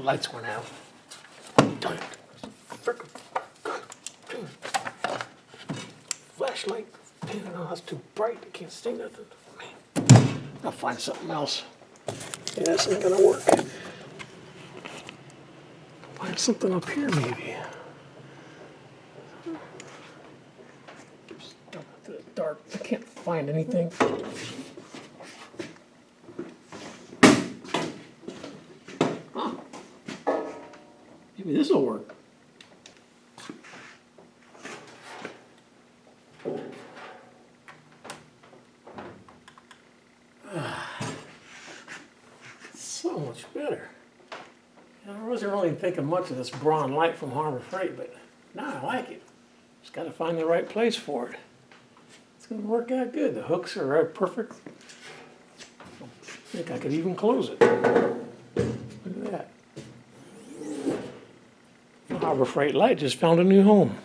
lights went out. Darn it. Frickin' flashlight. Oh, that's too bright. I can't see nothing. Man, I'll find something else. Yeah, this ain't gonna work. Find something up here, maybe. Stuck into the dark. I can't find anything. Huh. Maybe this will work. So much better. I wasn't really thinking much of this Braun light from Harbor Freight, but now I like it. Just got to find the right place for it. It's going to work out good. The hooks are right perfect. I think I could even close it. Look at that. The Harbor Freight light just found a new home.